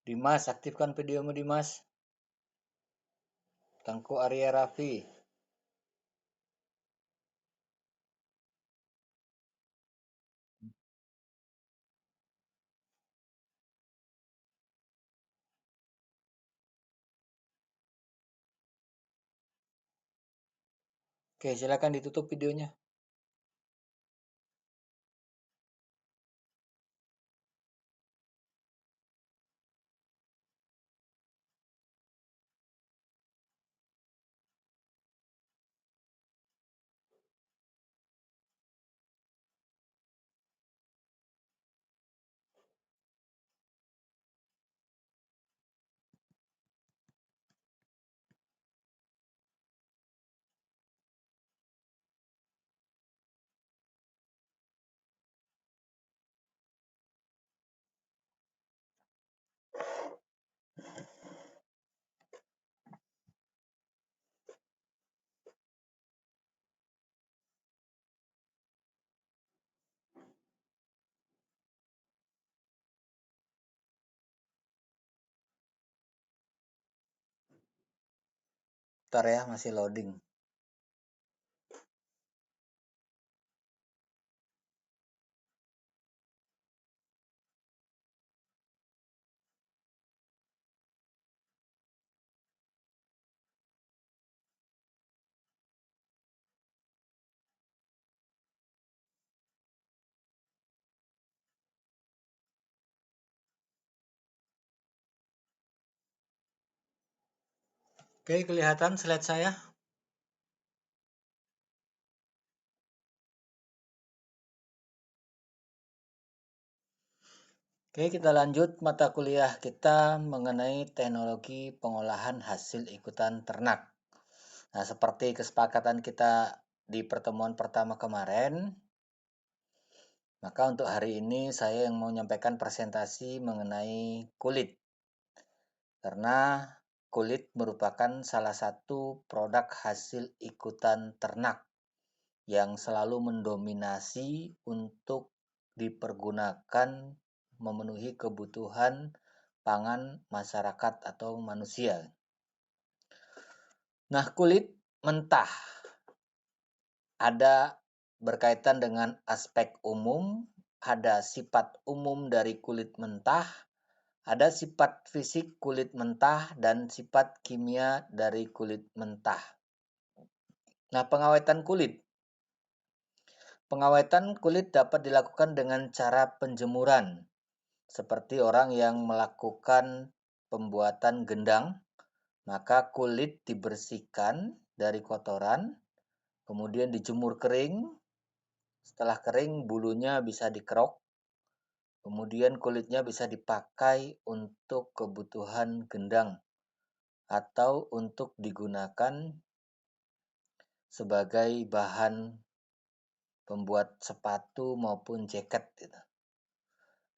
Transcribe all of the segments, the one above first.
Dimas, aktifkan videomu Dimas. Tengku Arya Raffi. Oke, silakan ditutup videonya. Ntar ya, masih loading. Oke, kelihatan slide saya. Oke, kita lanjut mata kuliah kita mengenai teknologi pengolahan hasil ikutan ternak. Nah, seperti kesepakatan kita di pertemuan pertama kemarin, maka untuk hari ini saya yang mau menyampaikan presentasi mengenai kulit. Karena kulit merupakan salah satu produk hasil ikutan ternak yang selalu mendominasi untuk dipergunakan memenuhi kebutuhan pangan masyarakat atau manusia. Nah, kulit mentah ada berkaitan dengan aspek umum, ada sifat umum dari kulit mentah, ada sifat fisik kulit mentah, dan sifat kimia dari kulit mentah. Nah, pengawetan kulit. Pengawetan kulit dapat dilakukan dengan cara penjemuran, seperti orang yang melakukan pembuatan gendang, maka kulit dibersihkan dari kotoran, kemudian dijemur kering. Setelah kering, bulunya bisa dikerok, kemudian kulitnya bisa dipakai untuk kebutuhan gendang atau untuk digunakan sebagai bahan pembuat sepatu maupun jaket gitu.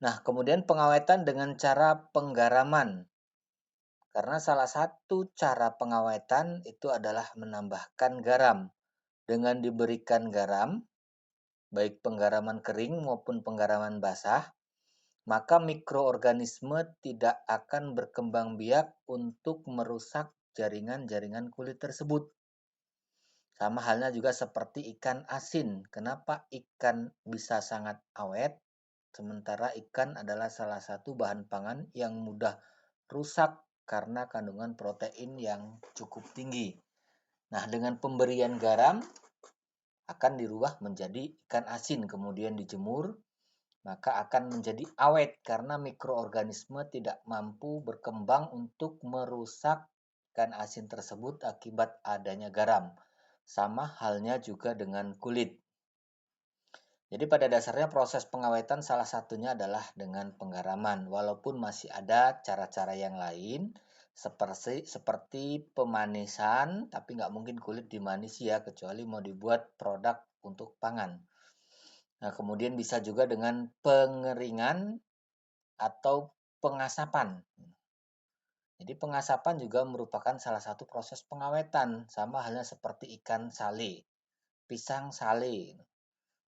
Nah, kemudian pengawetan dengan cara penggaraman. Karena salah satu cara pengawetan itu adalah menambahkan garam. Dengan diberikan garam, baik penggaraman kering maupun penggaraman basah, maka mikroorganisme tidak akan berkembang biak untuk merusak jaringan-jaringan kulit tersebut. Sama halnya juga seperti ikan asin. Kenapa ikan bisa sangat awet, sementara ikan adalah salah satu bahan pangan yang mudah rusak karena kandungan protein yang cukup tinggi. Nah, dengan pemberian garam akan dirubah menjadi ikan asin, kemudian dijemur, maka akan menjadi awet karena mikroorganisme tidak mampu berkembang untuk merusak ikan asin tersebut akibat adanya garam. Sama halnya juga dengan kulit. Jadi pada dasarnya proses pengawetan salah satunya adalah dengan penggaraman, walaupun masih ada cara-cara yang lain seperti pemanisan, tapi nggak mungkin kulit dimanis ya, kecuali mau dibuat produk untuk pangan. Nah, kemudian bisa juga dengan pengeringan atau pengasapan. Jadi pengasapan juga merupakan salah satu proses pengawetan, sama halnya seperti ikan sale, pisang sale.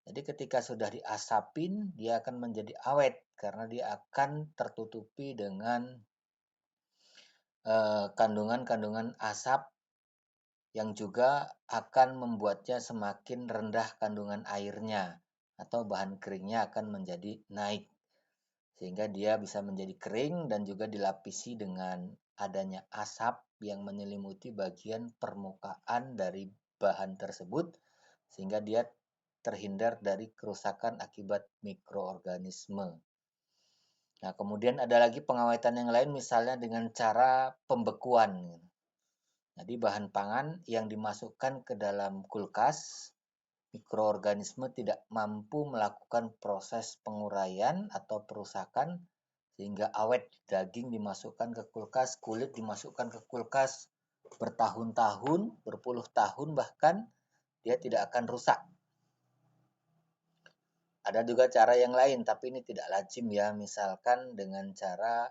Jadi ketika sudah diasapin, dia akan menjadi awet karena dia akan tertutupi dengan kandungan-kandungan asap yang juga akan membuatnya semakin rendah kandungan airnya atau bahan keringnya akan menjadi naik. Sehingga dia bisa menjadi kering dan juga dilapisi dengan adanya asap yang menyelimuti bagian permukaan dari bahan tersebut sehingga dia terhindar dari kerusakan akibat mikroorganisme. Nah, kemudian ada lagi pengawetan yang lain misalnya dengan cara pembekuan. Jadi bahan pangan yang dimasukkan ke dalam kulkas, mikroorganisme tidak mampu melakukan proses penguraian atau perusakan sehingga awet. Daging dimasukkan ke kulkas, kulit dimasukkan ke kulkas bertahun-tahun, berpuluh tahun bahkan dia tidak akan rusak. Ada juga cara yang lain, tapi ini tidak lazim ya, misalkan dengan cara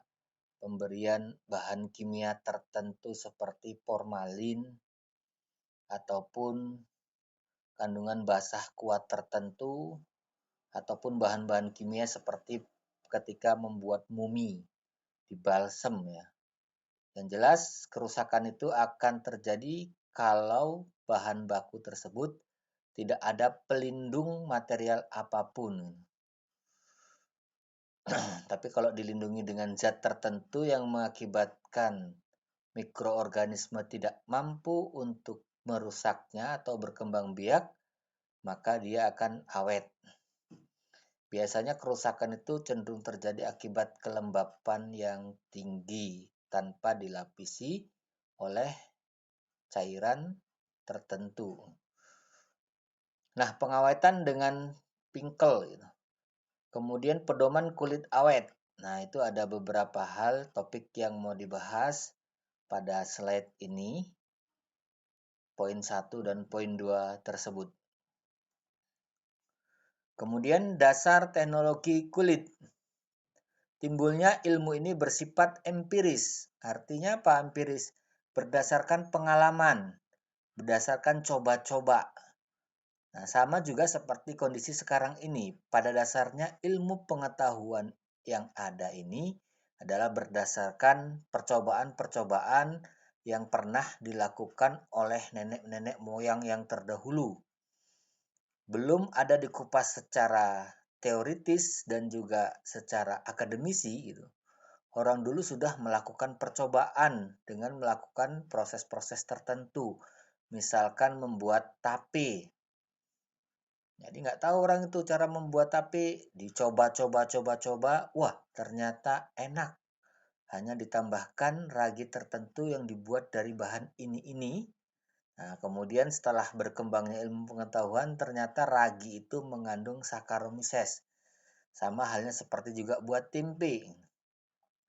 pemberian bahan kimia tertentu seperti formalin ataupun kandungan basah kuat tertentu ataupun bahan-bahan kimia seperti ketika membuat mumi di balsem ya. Yang jelas kerusakan itu akan terjadi kalau bahan baku tersebut tidak ada pelindung material apapun. Tapi kalau dilindungi dengan zat tertentu yang mengakibatkan mikroorganisme tidak mampu untuk merusaknya atau berkembang biak, maka dia akan awet. Biasanya kerusakan itu cenderung terjadi akibat kelembapan yang tinggi tanpa dilapisi oleh cairan tertentu. Nah, pengawetan dengan pingkel gitu. Kemudian pedoman kulit awet. Nah, itu ada beberapa hal topik yang mau dibahas pada slide ini. Poin 1 dan poin 2 tersebut. Kemudian dasar teknologi kulit. Timbulnya ilmu ini bersifat empiris. Artinya apa empiris? Berdasarkan pengalaman, berdasarkan coba-coba. Nah, sama juga seperti kondisi sekarang ini. Pada dasarnya ilmu pengetahuan yang ada ini adalah berdasarkan percobaan-percobaan yang pernah dilakukan oleh nenek-nenek moyang yang terdahulu. Belum ada dikupas secara teoritis dan juga secara akademisi gitu. Orang dulu sudah melakukan percobaan dengan melakukan proses-proses tertentu. Misalkan membuat tape. Jadi nggak tahu orang itu cara membuat tape, dicoba-coba, wah ternyata enak. Hanya ditambahkan ragi tertentu yang dibuat dari bahan ini. Nah, kemudian setelah berkembangnya ilmu pengetahuan, ternyata ragi itu mengandung Saccharomyces. Sama halnya seperti juga buat tempe.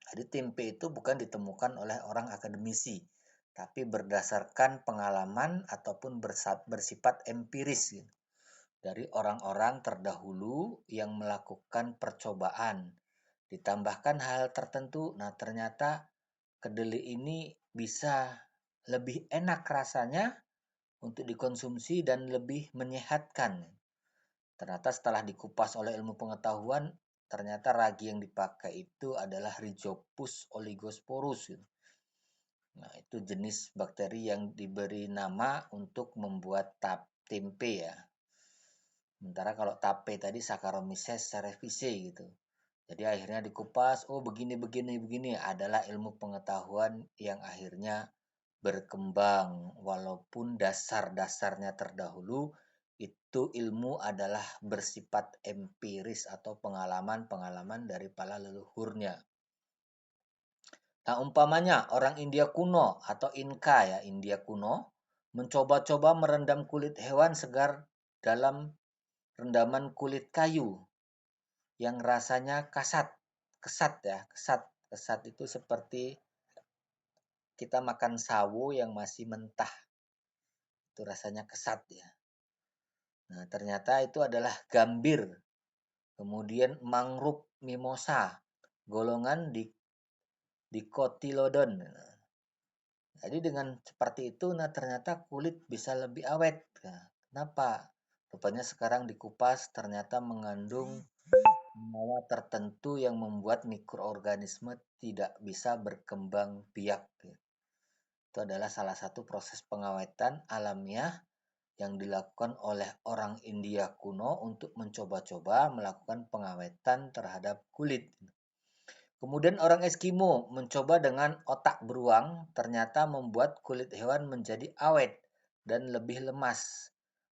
Jadi tempe itu bukan ditemukan oleh orang akademisi, tapi berdasarkan pengalaman ataupun bersifat empiris dari orang-orang terdahulu yang melakukan percobaan. Ditambahkan hal tertentu, nah ternyata kedelai ini bisa lebih enak rasanya untuk dikonsumsi dan lebih menyehatkan. Ternyata setelah dikupas oleh ilmu pengetahuan, ternyata ragi yang dipakai itu adalah Rhizopus oligosporus. Nah, itu jenis bakteri yang diberi nama untuk membuat tempe ya. Sementara kalau tape tadi Saccharomyces cerevisiae gitu. Jadi akhirnya dikupas, oh begini adalah ilmu pengetahuan yang akhirnya berkembang. Walaupun dasar-dasarnya terdahulu itu ilmu adalah bersifat empiris atau pengalaman-pengalaman dari para leluhurnya. Nah, umpamanya orang India kuno atau Inka ya, India kuno mencoba-coba merendam kulit hewan segar dalam rendaman kulit kayu yang rasanya kesat ya, kesat itu seperti kita makan sawo yang masih mentah, itu rasanya kesat ya. Nah, ternyata itu adalah gambir, kemudian mangrove mimosa, golongan di Cotyledon. Jadi dengan seperti itu, nah ternyata kulit bisa lebih awet. Nah, kenapa? Rupanya sekarang dikupas ternyata mengandung senyawa tertentu yang membuat mikroorganisme tidak bisa berkembang biak. Itu adalah salah satu proses pengawetan alamiah yang dilakukan oleh orang India kuno untuk mencoba-coba melakukan pengawetan terhadap kulit. Kemudian orang Eskimo mencoba dengan otak beruang, ternyata membuat kulit hewan menjadi awet dan lebih lemas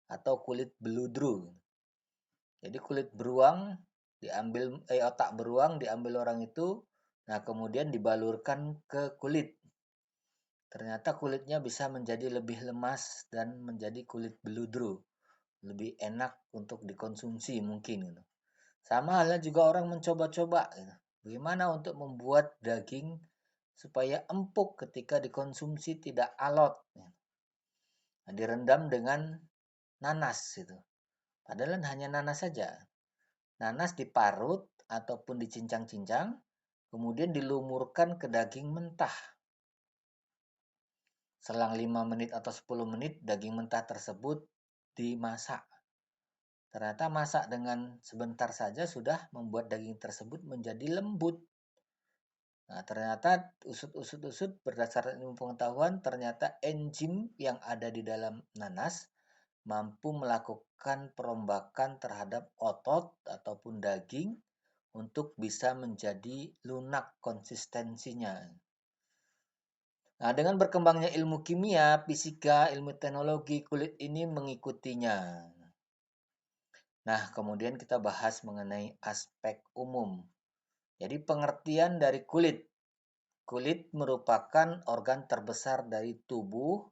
atau kulit beludru. Jadi kulit beruang diambil otak beruang diambil orang itu, nah kemudian dibalurkan ke kulit. Ternyata kulitnya bisa menjadi lebih lemas dan menjadi kulit beludru, lebih enak untuk dikonsumsi mungkin gitu. Sama halnya juga orang mencoba-coba gitu. Bagaimana untuk membuat daging supaya empuk ketika dikonsumsi tidak alot. Nah, direndam dengan nanas gitu. Padahal hanya nanas saja. Nanas diparut ataupun dicincang-cincang, kemudian dilumurkan ke daging mentah. Selang 5 menit atau 10 menit daging mentah tersebut dimasak. Ternyata masak dengan sebentar saja sudah membuat daging tersebut menjadi lembut. Nah, ternyata usut-usut berdasarkan ilmu pengetahuan, ternyata enzim yang ada di dalam nanas mampu melakukan perombakan terhadap otot ataupun daging untuk bisa menjadi lunak konsistensinya. Nah, dengan berkembangnya ilmu kimia, fisika, ilmu teknologi, kulit ini mengikutinya. Nah, kemudian kita bahas mengenai aspek umum. Jadi pengertian dari kulit. Kulit merupakan organ terbesar dari tubuh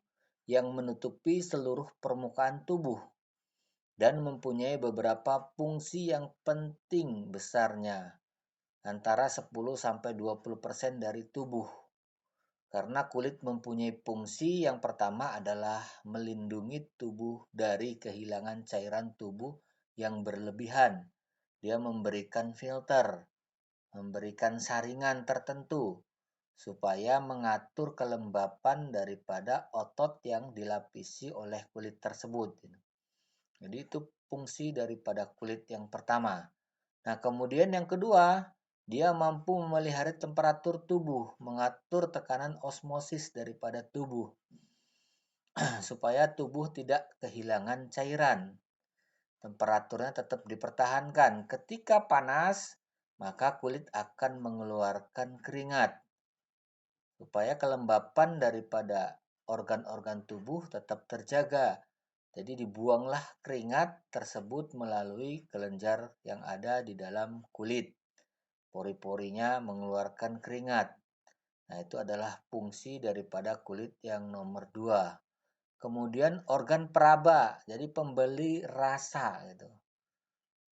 yang menutupi seluruh permukaan tubuh dan mempunyai beberapa fungsi yang penting besarnya, antara 10 sampai 20% dari tubuh. Karena kulit mempunyai fungsi yang pertama adalah melindungi tubuh dari kehilangan cairan tubuh yang berlebihan. Dia memberikan filter, memberikan saringan tertentu supaya mengatur kelembapan daripada otot yang dilapisi oleh kulit tersebut. Jadi itu fungsi daripada kulit yang pertama. Nah, kemudian yang kedua, dia mampu memelihara temperatur tubuh, mengatur tekanan osmosis daripada tubuh, supaya tubuh tidak kehilangan cairan. Temperaturnya tetap dipertahankan. Ketika panas, maka kulit akan mengeluarkan keringat, supaya kelembapan daripada organ-organ tubuh tetap terjaga. Jadi dibuanglah keringat tersebut melalui kelenjar yang ada di dalam kulit. Pori-porinya mengeluarkan keringat. Nah, itu adalah fungsi daripada kulit yang nomor 2. Kemudian organ peraba, jadi pembeli rasa gitu.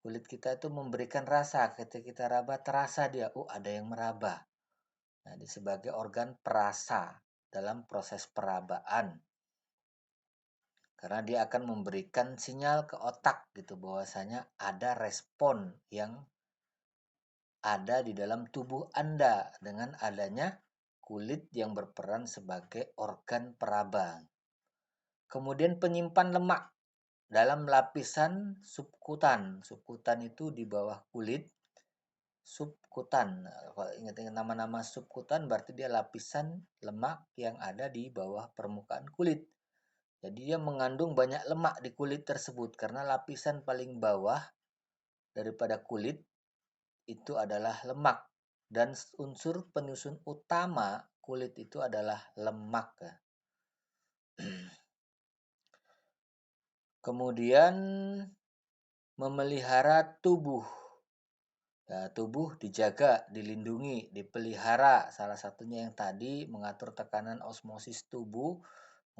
Kulit kita itu memberikan rasa, ketika kita raba terasa dia, ada yang meraba. Nah, sebagai organ perasa dalam proses perabaan. Karena dia akan memberikan sinyal ke otak gitu bahwasanya ada respon yang ada di dalam tubuh Anda dengan adanya kulit yang berperan sebagai organ peraba. Kemudian penyimpan lemak dalam lapisan subkutan. Subkutan itu di bawah kulit. Subkutan. Kalau ingat-ingat nama-nama subkutan berarti dia lapisan lemak yang ada di bawah permukaan kulit. Jadi dia mengandung banyak lemak di kulit tersebut karena lapisan paling bawah daripada kulit itu adalah lemak dan unsur penyusun utama kulit itu adalah lemak. Kemudian memelihara tubuh. Ya, tubuh dijaga, dilindungi, dipelihara. Salah satunya yang tadi mengatur tekanan osmosis tubuh,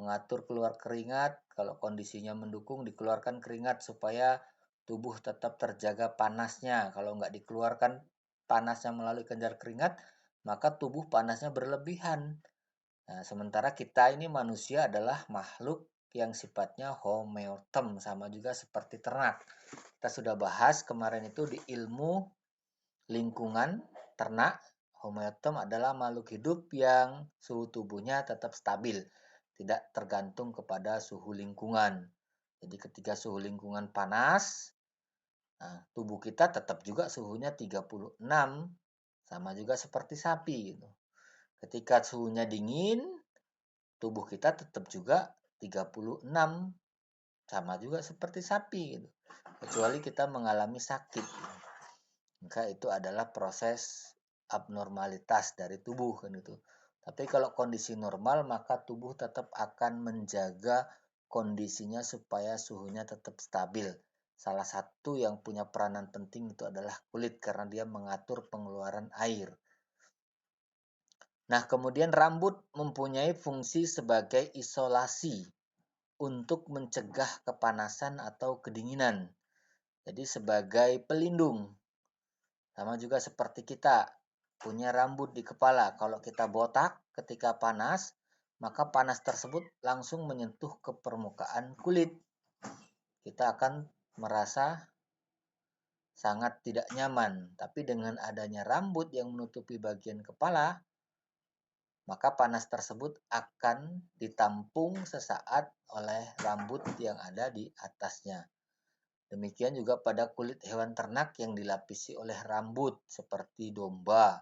mengatur keluar keringat. Kalau kondisinya mendukung, dikeluarkan keringat supaya tubuh tetap terjaga panasnya. Kalau nggak dikeluarkan panasnya melalui kelenjar keringat, maka tubuh panasnya berlebihan. Nah, sementara kita ini manusia adalah makhluk yang sifatnya homeotem, sama juga seperti ternak. Kita sudah bahas kemarin itu di ilmu lingkungan ternak. Homeotem adalah makhluk hidup yang suhu tubuhnya tetap stabil, tidak tergantung kepada suhu lingkungan. Jadi ketika suhu lingkungan panas, Nah, tubuh kita tetap juga suhunya 36, sama juga seperti sapi gitu. Ketika suhunya dingin, tubuh kita tetap juga 36, sama juga seperti sapi gitu. Kecuali kita mengalami sakit. Maka itu adalah proses abnormalitas dari tubuh kan itu. Tapi kalau kondisi normal maka tubuh tetap akan menjaga kondisinya supaya suhunya tetap stabil. Salah satu yang punya peranan penting itu adalah kulit karena dia mengatur pengeluaran air. Nah, kemudian rambut mempunyai fungsi sebagai isolasi untuk mencegah kepanasan atau kedinginan. Jadi sebagai pelindung. Sama juga seperti kita punya rambut di kepala. Kalau kita botak ketika panas, maka panas tersebut langsung menyentuh ke permukaan kulit. Kita akan merasa sangat tidak nyaman. Tapi dengan adanya rambut yang menutupi bagian kepala, maka panas tersebut akan ditampung sesaat oleh rambut yang ada di atasnya. Demikian juga pada kulit hewan ternak yang dilapisi oleh rambut seperti domba,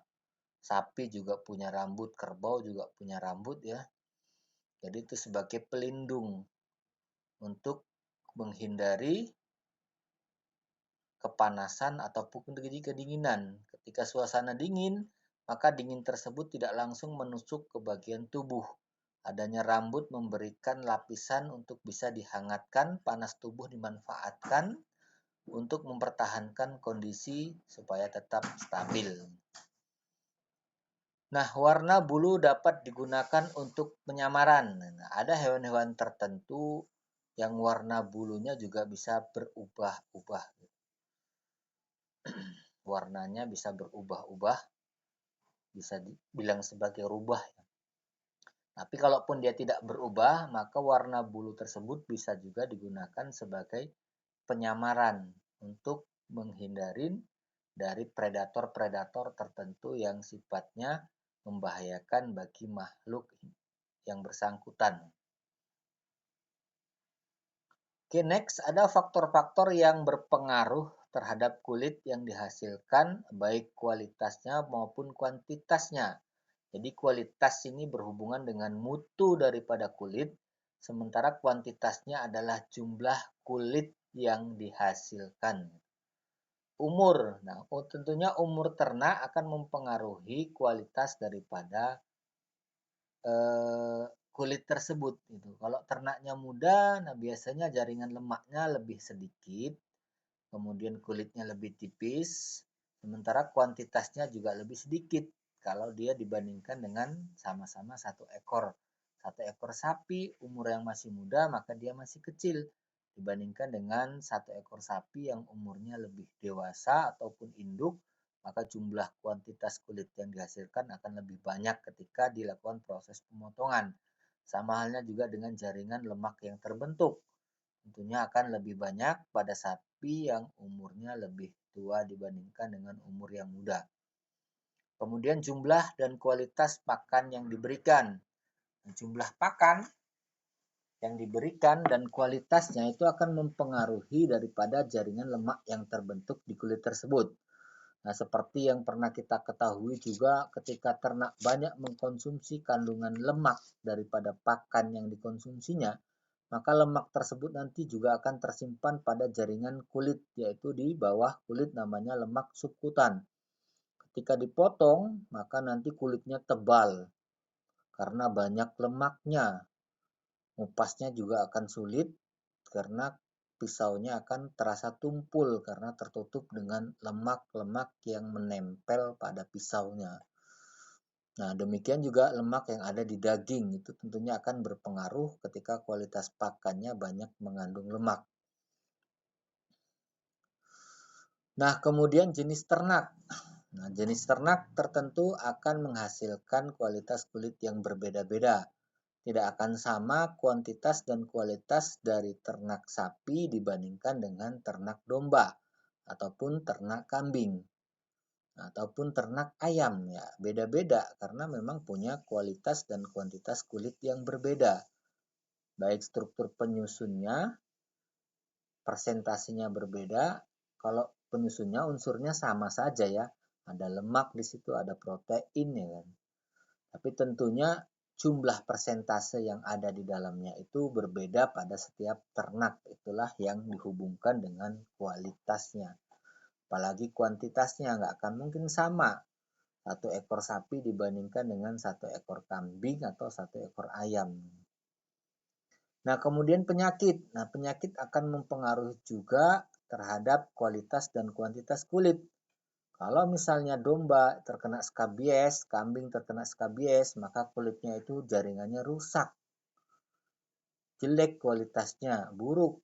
sapi juga punya rambut, kerbau juga punya rambut ya. Jadi itu sebagai pelindung untuk menghindari kepanasan ataupun kedinginan. Ketika suasana dingin, maka dingin tersebut tidak langsung menusuk ke bagian tubuh. Adanya rambut memberikan lapisan untuk bisa dihangatkan, panas tubuh dimanfaatkan untuk mempertahankan kondisi supaya tetap stabil. Nah, warna bulu dapat digunakan untuk penyamaran. Nah, ada hewan-hewan tertentu yang warna bulunya juga bisa berubah-ubah. Warnanya bisa berubah-ubah, bisa dibilang sebagai rubah. Tapi kalaupun dia tidak berubah, maka warna bulu tersebut bisa juga digunakan sebagai penyamaran untuk menghindari dari predator-predator tertentu yang sifatnya membahayakan bagi makhluk yang bersangkutan. Oke, next ada faktor-faktor yang berpengaruh terhadap kulit yang dihasilkan, baik kualitasnya maupun kuantitasnya. Jadi kualitas ini berhubungan dengan mutu daripada kulit, sementara kuantitasnya adalah jumlah kulit yang dihasilkan. Umur, nah tentunya umur ternak akan mempengaruhi kualitas daripada kulit tersebut gitu. Kalau ternaknya muda, nah biasanya jaringan lemaknya lebih sedikit, kemudian kulitnya lebih tipis, sementara kuantitasnya juga lebih sedikit kalau dia dibandingkan dengan sama-sama satu ekor. Satu ekor sapi umur yang masih muda maka dia masih kecil dibandingkan dengan satu ekor sapi yang umurnya lebih dewasa ataupun induk, maka jumlah kuantitas kulit yang dihasilkan akan lebih banyak ketika dilakukan proses pemotongan. Sama halnya juga dengan jaringan lemak yang terbentuk. Tentunya akan lebih banyak pada sapi yang umurnya lebih tua dibandingkan dengan umur yang muda. Kemudian jumlah dan kualitas pakan yang diberikan. Jumlah pakan yang diberikan dan kualitasnya itu akan mempengaruhi daripada jaringan lemak yang terbentuk di kulit tersebut. Nah, seperti yang pernah kita ketahui juga ketika ternak banyak mengkonsumsi kandungan lemak daripada pakan yang dikonsumsinya, maka lemak tersebut nanti juga akan tersimpan pada jaringan kulit, yaitu di bawah kulit namanya lemak subkutan. Ketika dipotong, maka nanti kulitnya tebal karena banyak lemaknya. Ngupasnya juga akan sulit karena pisaunya akan terasa tumpul karena tertutup dengan lemak-lemak yang menempel pada pisaunya. Nah, demikian juga lemak yang ada di daging itu tentunya akan berpengaruh ketika kualitas pakannya banyak mengandung lemak. Nah, kemudian jenis ternak. Nah, jenis ternak tertentu akan menghasilkan kualitas kulit yang berbeda-beda. Tidak akan sama kuantitas dan kualitas dari ternak sapi dibandingkan dengan ternak domba ataupun ternak kambing ataupun ternak ayam ya. Beda-beda karena memang punya kualitas dan kuantitas kulit yang berbeda. Baik struktur penyusunnya, presentasinya berbeda, kalau penyusunnya unsurnya sama saja ya. Ada lemak di situ, ada protein ya kan. Tapi tentunya jumlah persentase yang ada di dalamnya itu berbeda pada setiap ternak. Itulah yang dihubungkan dengan kualitasnya. Apalagi kuantitasnya nggak akan mungkin sama satu ekor sapi dibandingkan dengan satu ekor kambing atau satu ekor ayam. Nah, kemudian penyakit. Nah, penyakit akan mempengaruhi juga terhadap kualitas dan kuantitas kulit. Kalau misalnya domba terkena skabies, kambing terkena skabies, maka kulitnya itu jaringannya rusak, jelek kualitasnya, buruk,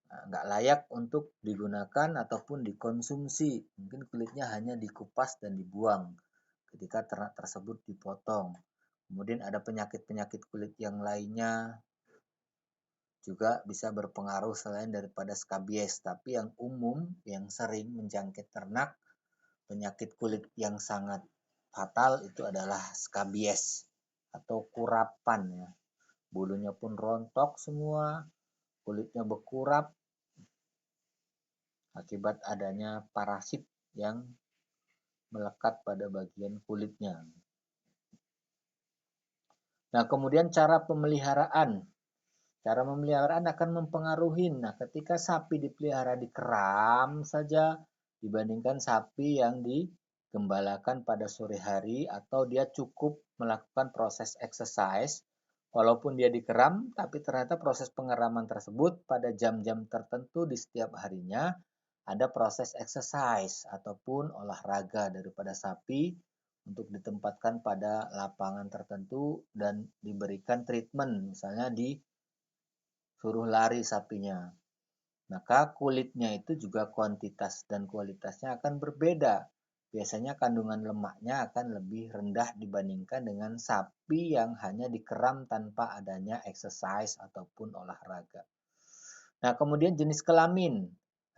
nggak layak untuk digunakan ataupun dikonsumsi. Mungkin kulitnya hanya dikupas dan dibuang ketika ternak tersebut dipotong. Kemudian ada penyakit-penyakit kulit yang lainnya juga bisa berpengaruh selain daripada skabies. Tapi yang umum, yang sering menjangkit ternak, penyakit kulit yang sangat fatal itu adalah skabies atau kurapan ya. Bulunya pun rontok semua, kulitnya berkurap akibat adanya parasit yang melekat pada bagian kulitnya. Nah, kemudian cara pemeliharaan. Cara pemeliharaan akan mempengaruhi. Nah, ketika sapi dipelihara di keram saja dibandingkan sapi yang digembalakan pada sore hari atau dia cukup melakukan proses exercise walaupun dia dikeram tapi ternyata proses pengeraman tersebut pada jam-jam tertentu di setiap harinya ada proses exercise ataupun olahraga daripada sapi untuk ditempatkan pada lapangan tertentu dan diberikan treatment misalnya disuruh lari sapinya. Maka kulitnya itu juga kuantitas dan kualitasnya akan berbeda. Biasanya kandungan lemaknya akan lebih rendah dibandingkan dengan sapi yang hanya dikeram tanpa adanya exercise ataupun olahraga. Nah, kemudian jenis kelamin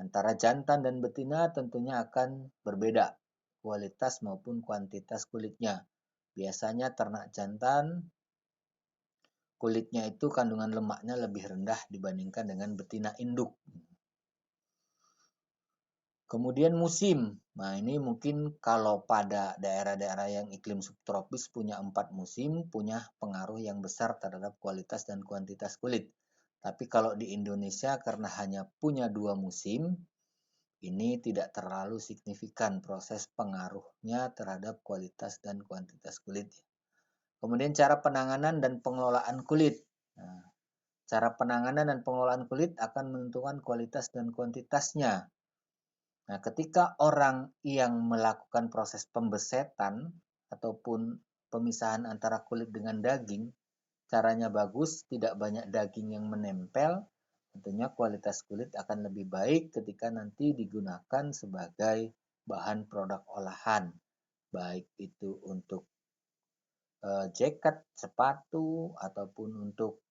antara jantan dan betina tentunya akan berbeda kualitas maupun kuantitas kulitnya. Biasanya ternak jantan kulitnya itu kandungan lemaknya lebih rendah dibandingkan dengan betina induk. Kemudian musim. Nah, ini mungkin kalau pada daerah-daerah yang iklim subtropis punya 4 musim, punya pengaruh yang besar terhadap kualitas dan kuantitas kulit. Tapi kalau di Indonesia karena hanya punya 2 musim, ini tidak terlalu signifikan proses pengaruhnya terhadap kualitas dan kuantitas kulit. Kemudian cara penanganan dan pengelolaan kulit. Nah, cara penanganan dan pengelolaan kulit akan menentukan kualitas dan kuantitasnya. Nah, ketika orang yang melakukan proses pembesetan ataupun pemisahan antara kulit dengan daging, caranya bagus, tidak banyak daging yang menempel, tentunya kualitas kulit akan lebih baik ketika nanti digunakan sebagai bahan produk olahan, baik itu untuk jaket, sepatu, ataupun untuk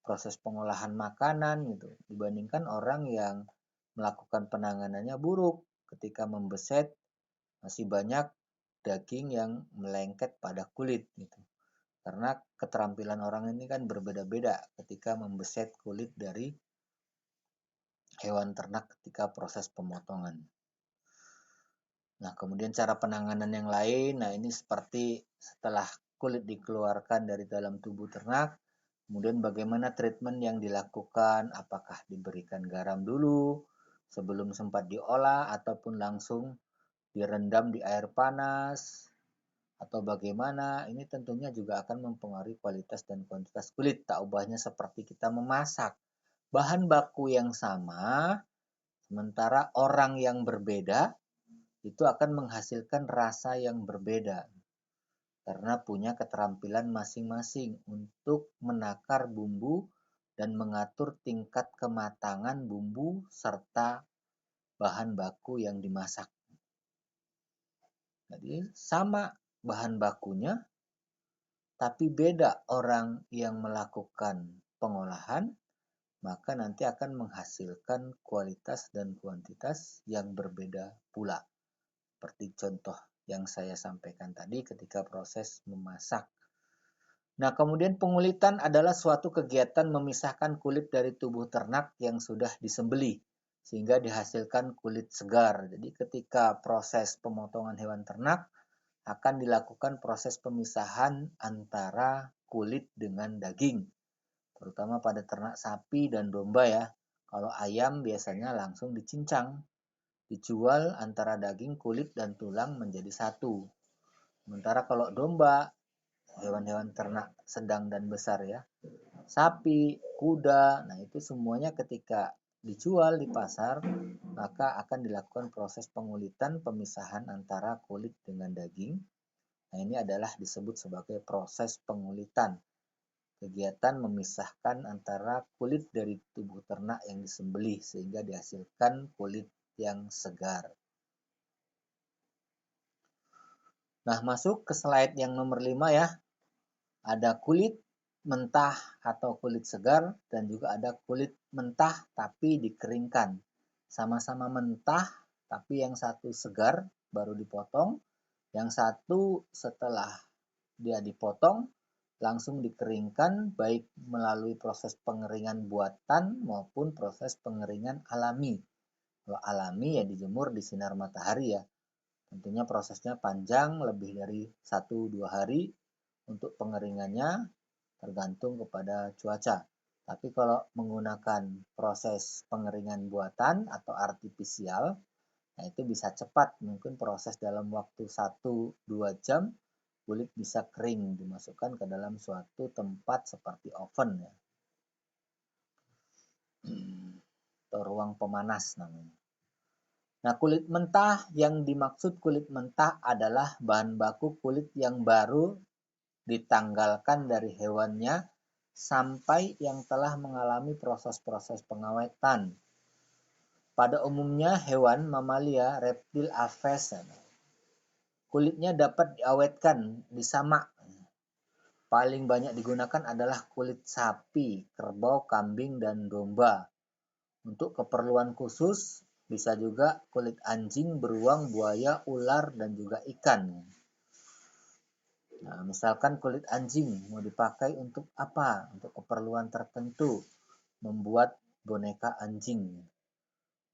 proses pengolahan makanan gitu. Dibandingkan orang yang melakukan penanganannya buruk ketika membeset masih banyak daging yang melengket pada kulit gitu. Karena keterampilan orang ini kan berbeda-beda ketika membeset kulit dari hewan ternak ketika proses pemotongan. Nah, kemudian cara penanganan yang lain, nah ini seperti setelah kulit dikeluarkan dari dalam tubuh ternak, kemudian bagaimana treatment yang dilakukan, apakah diberikan garam dulu sebelum sempat diolah ataupun langsung direndam di air panas atau bagaimana, ini tentunya juga akan mempengaruhi kualitas dan kuantitas kulit. Tak ubahnya seperti kita memasak. Bahan baku yang sama, sementara orang yang berbeda itu akan menghasilkan rasa yang berbeda karena punya keterampilan masing-masing untuk menakar bumbu dan mengatur tingkat kematangan bumbu serta bahan baku yang dimasak. Jadi sama bahan bakunya tapi beda orang yang melakukan pengolahan maka nanti akan menghasilkan kualitas dan kuantitas yang berbeda pula. Seperti contoh yang saya sampaikan tadi ketika proses memasak. Nah, kemudian pengulitan adalah suatu kegiatan memisahkan kulit dari tubuh ternak yang sudah disembelih sehingga dihasilkan kulit segar. Jadi ketika proses pemotongan hewan ternak akan dilakukan proses pemisahan antara kulit dengan daging, terutama pada ternak sapi dan domba ya. Kalau ayam biasanya langsung dicincang, dijual antara daging, kulit, dan tulang menjadi satu. Sementara kalau domba, hewan-hewan ternak sedang dan besar ya, sapi, kuda, nah itu semuanya ketika dijual di pasar, maka akan dilakukan proses pengulitan, pemisahan antara kulit dengan daging. Nah ini adalah disebut sebagai proses pengulitan. Kegiatan memisahkan antara kulit dari tubuh ternak yang disembelih sehingga dihasilkan kulit yang segar. Nah, masuk ke slide yang nomor 5 ya. Ada kulit mentah atau kulit segar dan juga ada kulit mentah tapi dikeringkan. Sama-sama mentah tapi yang satu segar baru dipotong, yang satu setelah dia dipotong langsung dikeringkan baik melalui proses pengeringan buatan maupun proses pengeringan alami. Kalau alami ya dijemur di sinar matahari ya. Tentunya prosesnya panjang, lebih dari 1-2 hari untuk pengeringannya, tergantung kepada cuaca. Tapi kalau menggunakan proses pengeringan buatan atau artifisial, nah itu bisa cepat, mungkin proses dalam waktu 1-2 jam, kulit bisa kering, dimasukkan ke dalam suatu tempat seperti oven ya, atau ruang pemanas namanya. Nah, kulit mentah yang dimaksud kulit mentah adalah bahan baku kulit yang baru ditanggalkan dari hewannya sampai yang telah mengalami proses-proses pengawetan. Pada umumnya hewan mamalia, reptil, aves, kulitnya dapat diawetkan, disamak. Paling banyak digunakan adalah kulit sapi, kerbau, kambing, dan domba. Untuk keperluan khusus, bisa juga kulit anjing, beruang, buaya, ular, dan juga ikan. Nah, misalkan kulit anjing mau dipakai untuk apa? Untuk keperluan tertentu, membuat boneka anjing.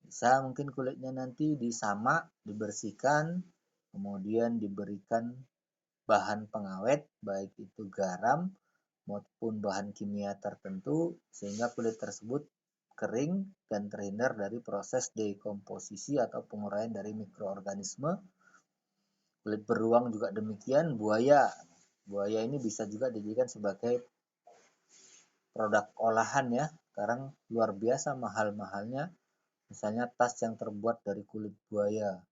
Bisa mungkin kulitnya nanti disamak, dibersihkan, kemudian diberikan bahan pengawet, baik itu garam maupun bahan kimia tertentu, sehingga kulit tersebut kering dan terhindar dari proses dekomposisi atau penguraian dari mikroorganisme. Kulit beruang juga demikian, buaya. Buaya ini bisa juga dijadikan sebagai produk olahan ya. Sekarang luar biasa mahal-mahalnya. Misalnya tas yang terbuat dari kulit buaya.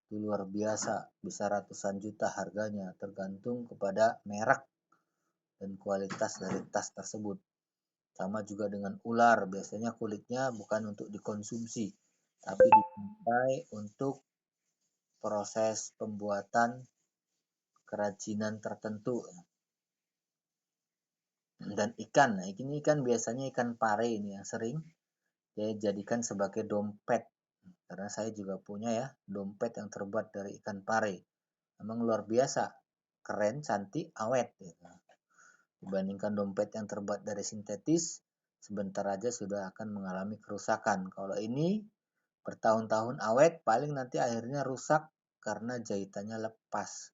Itu luar biasa, bisa ratusan juta harganya, tergantung kepada merek dan kualitas dari tas tersebut. Sama juga dengan ular, biasanya kulitnya bukan untuk dikonsumsi, tapi dipakai untuk proses pembuatan kerajinan tertentu. Dan ikan, nah ini ikan biasanya ikan pare ini yang sering saya jadikan sebagai dompet. Karena saya juga punya ya, dompet yang terbuat dari ikan pare. Memang luar biasa, keren, cantik, awet. Gitu. Dibandingkan dompet yang terbuat dari sintetis, sebentar aja sudah akan mengalami kerusakan. Kalau ini bertahun-tahun awet, paling nanti akhirnya rusak karena jahitannya lepas.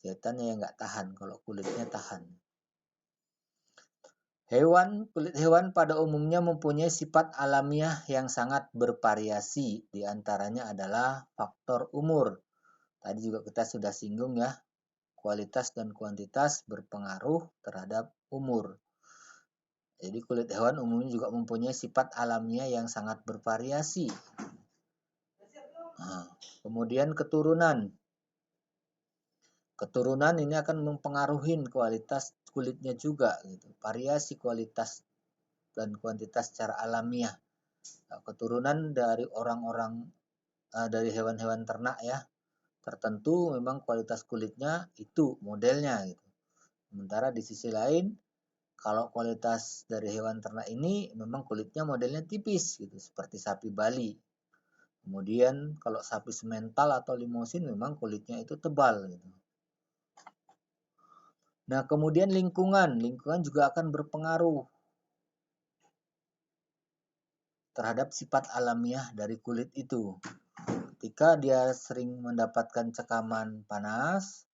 Jahitannya yang nggak tahan, kalau kulitnya tahan. Kulit hewan pada umumnya mempunyai sifat alamiah yang sangat bervariasi. Di antaranya adalah faktor umur. Tadi juga kita sudah singgung ya, kualitas dan kuantitas berpengaruh terhadap umur. Jadi kulit hewan umumnya juga mempunyai sifat alamiah yang sangat bervariasi. Nah, kemudian keturunan. Keturunan ini akan mempengaruhi kualitas kulitnya juga. Gitu. Variasi kualitas dan kuantitas secara alamiah. Nah, keturunan dari orang-orang, dari hewan-hewan ternak ya, tertentu memang kualitas kulitnya itu modelnya. Gitu. Sementara di sisi lain, kalau kualitas dari hewan ternak ini memang kulitnya modelnya tipis gitu, seperti sapi Bali. Kemudian kalau sapi semental atau limosin memang kulitnya itu tebal gitu. Nah, kemudian lingkungan juga akan berpengaruh. terhadap sifat alamiah dari kulit itu. Ketika dia sering mendapatkan cekaman panas,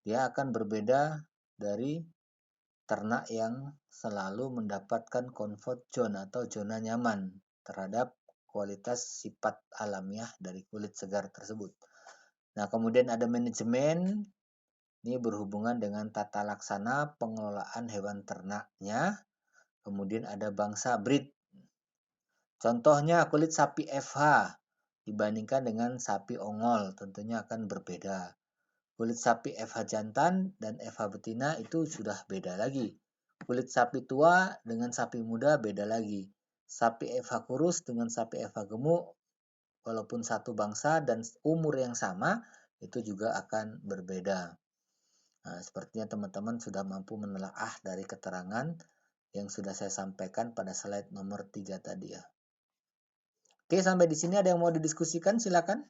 dia akan berbeda dari ternak yang selalu mendapatkan comfort zone atau zona nyaman terhadap kualitas sifat alamiah dari kulit segar tersebut. Nah, kemudian ada manajemen, ini berhubungan dengan tata laksana pengelolaan hewan ternaknya. Kemudian ada bangsa breed. Contohnya kulit sapi FH dibandingkan dengan sapi ongol tentunya akan berbeda. Kulit sapi FH jantan dan FH betina itu sudah beda lagi. Kulit sapi tua dengan sapi muda beda lagi. Sapi FH kurus dengan sapi FH gemuk, walaupun satu bangsa dan umur yang sama, itu juga akan berbeda. Nah, sepertinya teman-teman sudah mampu menelaah dari keterangan yang sudah saya sampaikan pada slide nomor 3 tadi ya. Oke, sampai di sini ada yang mau didiskusikan? Silakan.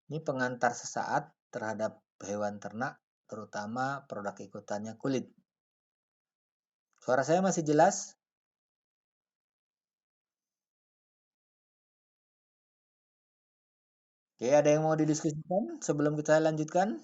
Ini pengantar sesaat terhadap hewan ternak, terutama produk ikutannya kulit. Suara saya masih jelas? Oke, ada yang mau didiskusikan sebelum kita lanjutkan?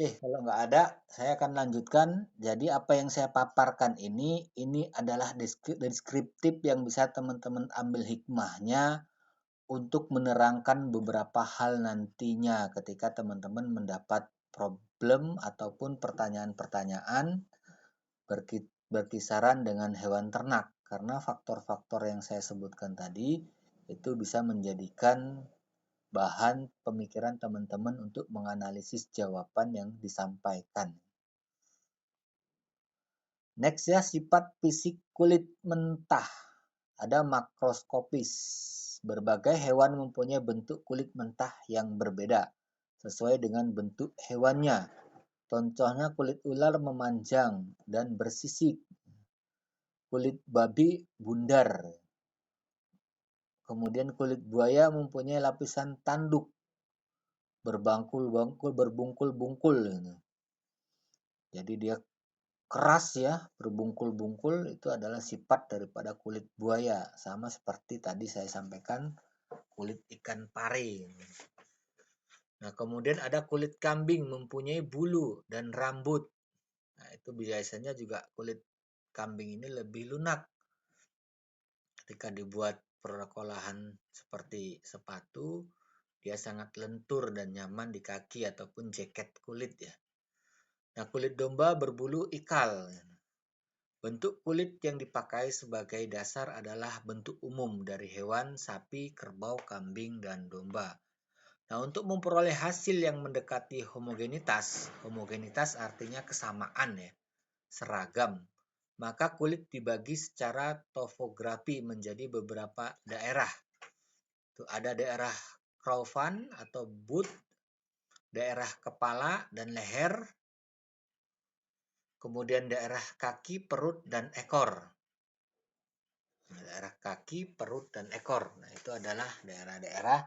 Kalau nggak ada, saya akan lanjutkan. Jadi apa yang saya paparkan ini adalah deskriptif yang bisa teman-teman ambil hikmahnya untuk menerangkan beberapa hal nantinya ketika teman-teman mendapat problem ataupun pertanyaan-pertanyaan berkisaran dengan hewan ternak. Karena faktor-faktor yang saya sebutkan tadi itu bisa menjadikan bahan pemikiran teman-teman untuk menganalisis jawaban yang disampaikan. Next ya, sifat fisik kulit mentah. Ada makroskopis. Berbagai hewan mempunyai bentuk kulit mentah yang berbeda sesuai dengan bentuk hewannya. Contohnya kulit ular memanjang dan bersisik. Kulit babi bundar. Kemudian kulit buaya mempunyai lapisan tanduk berbungkul-bungkul. Jadi dia keras ya, berbungkul-bungkul, itu adalah sifat daripada kulit buaya. Sama seperti tadi saya sampaikan kulit ikan pari. Nah, kemudian ada kulit kambing mempunyai bulu dan rambut. Nah, itu biasanya juga kulit kambing ini lebih lunak ketika dibuat produk olahan seperti sepatu. Dia sangat lentur dan nyaman di kaki ataupun jaket kulit ya. Nah, kulit domba berbulu ikal. Bentuk kulit yang dipakai sebagai dasar adalah bentuk umum dari hewan, sapi, kerbau, kambing, dan domba. Nah, untuk memperoleh hasil yang mendekati homogenitas artinya kesamaan ya, seragam. Maka kulit dibagi secara topografi menjadi beberapa daerah. Tuh, ada daerah Craufan atau Butt, daerah kepala dan leher, kemudian daerah kaki, perut, dan ekor. Daerah kaki, perut, dan ekor. Nah, itu adalah daerah-daerah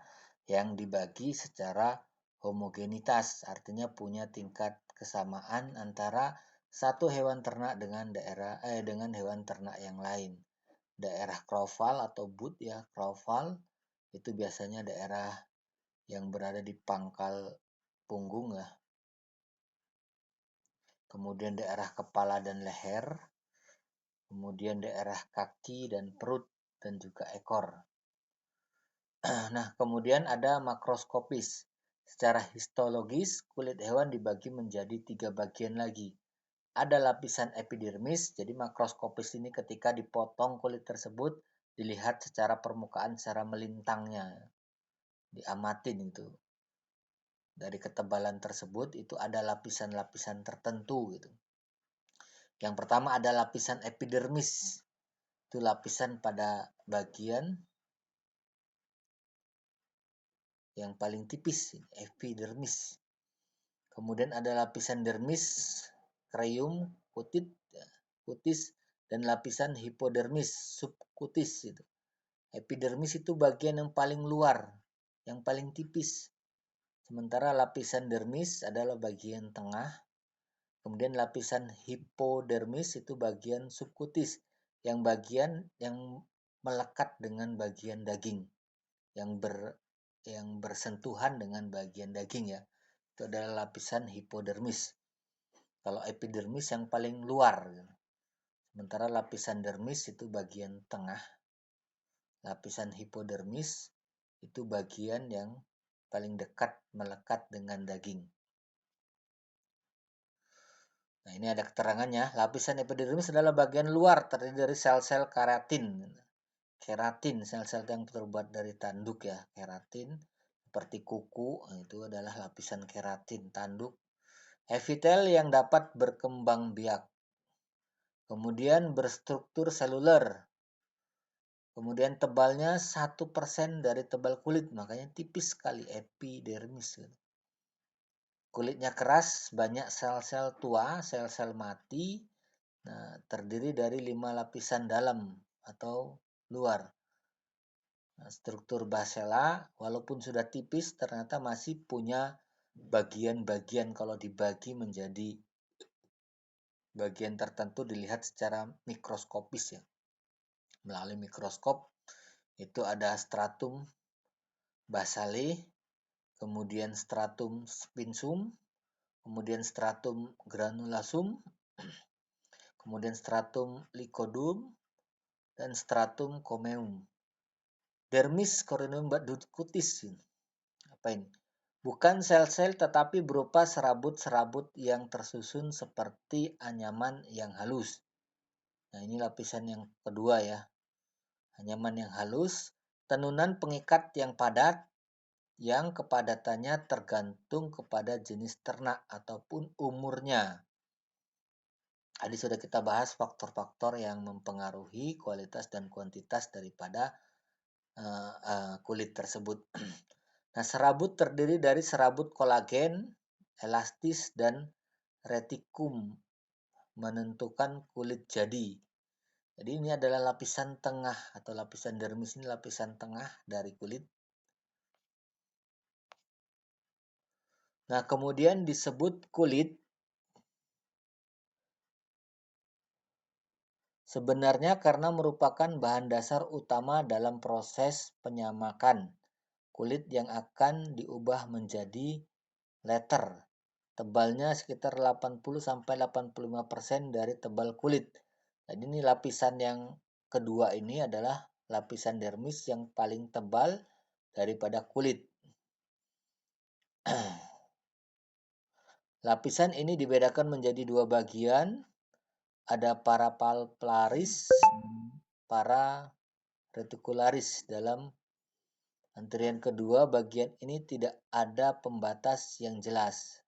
yang dibagi secara homogenitas, artinya punya tingkat kesamaan antara satu hewan ternak dengan hewan ternak yang lain. Daerah Craufal atau Butt ya, Craufal itu biasanya daerah yang berada di pangkal punggung ya. Kemudian daerah kepala dan leher, kemudian daerah kaki dan perut dan juga ekor. Nah, kemudian ada makroskopis. Secara histologis, kulit hewan dibagi menjadi 3 bagian lagi. Ada lapisan epidermis, jadi makroskopis ini ketika dipotong kulit tersebut, dilihat secara permukaan secara melintangnya. Diamatin itu. Dari ketebalan tersebut, itu ada lapisan-lapisan tertentu gitu. Yang pertama ada lapisan epidermis. Itu lapisan pada bagian yang paling tipis, epidermis. Kemudian ada lapisan dermis, creium, kutis, dan lapisan hipodermis, subkutis. Gitu. Epidermis itu bagian yang paling luar, yang paling tipis. Sementara lapisan dermis adalah bagian tengah. Kemudian lapisan hipodermis itu bagian subkutis, yang bagian yang melekat dengan bagian daging, yang bersentuhan dengan bagian daging ya. Itu adalah lapisan hipodermis. Kalau epidermis yang paling luar. Sementara lapisan dermis itu bagian tengah. Lapisan hipodermis itu bagian yang paling dekat melekat dengan daging. Nah, ini ada keterangannya. Lapisan epidermis adalah bagian luar terdiri dari sel-sel keratin. Keratin, sel-sel yang terbuat dari tanduk ya, keratin. Seperti kuku, itu adalah lapisan keratin tanduk. Epitel yang dapat berkembang biak. Kemudian berstruktur seluler. Kemudian tebalnya 1% dari tebal kulit, makanya tipis sekali epidermis. Kulitnya keras, banyak sel-sel tua, sel-sel mati. Nah, terdiri dari 5 lapisan dalam atau luar. Nah, struktur basela, walaupun sudah tipis, ternyata masih punya bagian-bagian kalau dibagi menjadi bagian tertentu dilihat secara mikroskopis ya. Melalui mikroskop itu ada stratum basale, kemudian stratum spinsum, kemudian stratum granulasum, kemudian stratum lycodum, dan stratum corneum. Dermis corneum cutis. Apa ini? Bukan sel-sel tetapi berupa serabut-serabut yang tersusun seperti anyaman yang halus. Nah, ini lapisan yang kedua ya. Anyaman yang halus, tenunan pengikat yang padat, yang kepadatannya tergantung kepada jenis ternak ataupun umurnya. Tadi sudah kita bahas faktor-faktor yang mempengaruhi kualitas dan kuantitas daripada kulit tersebut. Nah, serabut terdiri dari serabut kolagen, elastis, dan retikum menentukan kulit jadi. Jadi ini adalah lapisan tengah atau lapisan dermis, ini lapisan tengah dari kulit. Nah, kemudian disebut kulit. Sebenarnya karena merupakan bahan dasar utama dalam proses penyamakan kulit yang akan diubah menjadi letter. Tebalnya sekitar 80-85% dari tebal kulit. Jadi ini lapisan yang kedua ini adalah lapisan dermis yang paling tebal daripada kulit. Lapisan ini dibedakan menjadi dua bagian. Ada parapalparis, para reticularis. Dalam antrian kedua, bagian ini tidak ada pembatas yang jelas.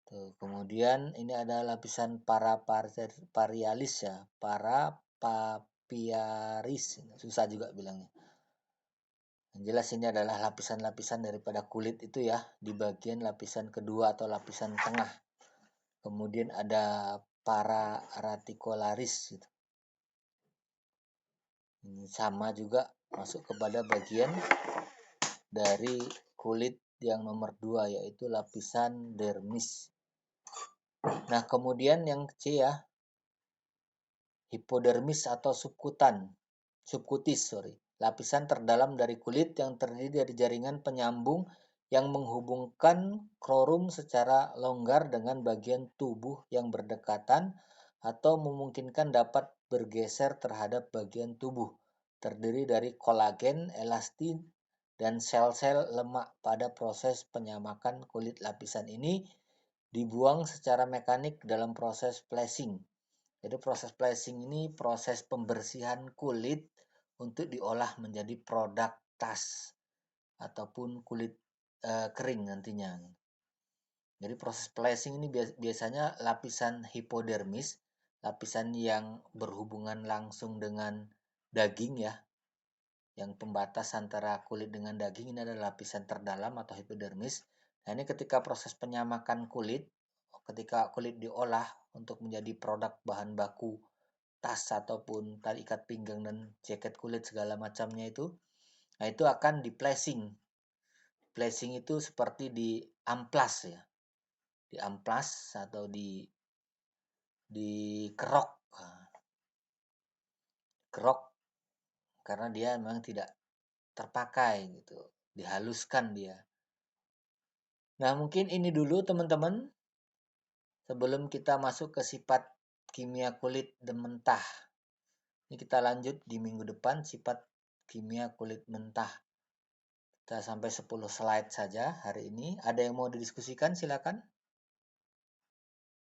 Tuh, kemudian ini ada lapisan paraparialis ya, parapapiaris, susah juga bilangnya. Yang jelas ini adalah lapisan-lapisan daripada kulit itu ya, di bagian lapisan kedua atau lapisan tengah. Kemudian ada parareticularis gitu. Ini sama juga masuk kepada bagian dari kulit yang nomor 2 yaitu lapisan dermis. Nah, kemudian yang C ya, hipodermis atau subkutis, lapisan terdalam dari kulit yang terdiri dari jaringan penyambung yang menghubungkan krorum secara longgar dengan bagian tubuh yang berdekatan atau memungkinkan dapat bergeser terhadap bagian tubuh. Terdiri dari kolagen, elastin, dan sel-sel lemak. Pada proses penyamakan kulit, lapisan ini dibuang secara mekanik dalam proses flashing. Jadi proses flashing ini proses pembersihan kulit untuk diolah menjadi produk tas ataupun kulit kering nantinya. Jadi proses flashing ini biasanya lapisan hipodermis, lapisan yang berhubungan langsung dengan daging ya, yang pembatas antara kulit dengan daging, ini adalah lapisan terdalam atau hipodermis. Nah, ini ketika proses penyamakan kulit, ketika kulit diolah untuk menjadi produk bahan baku tas ataupun tali ikat pinggang dan jaket kulit segala macamnya itu, nah itu akan di flashing. flashing itu seperti diamplas ya. Diamplas atau dikerok. Kerok karena dia memang tidak terpakai gitu. Dihaluskan dia. Nah, mungkin ini dulu teman-teman sebelum kita masuk ke sifat kimia kulit mentah. Ini kita lanjut di minggu depan sifat kimia kulit mentah. Kita sampai 10 slide saja hari ini. Ada yang mau didiskusikan? Silakan.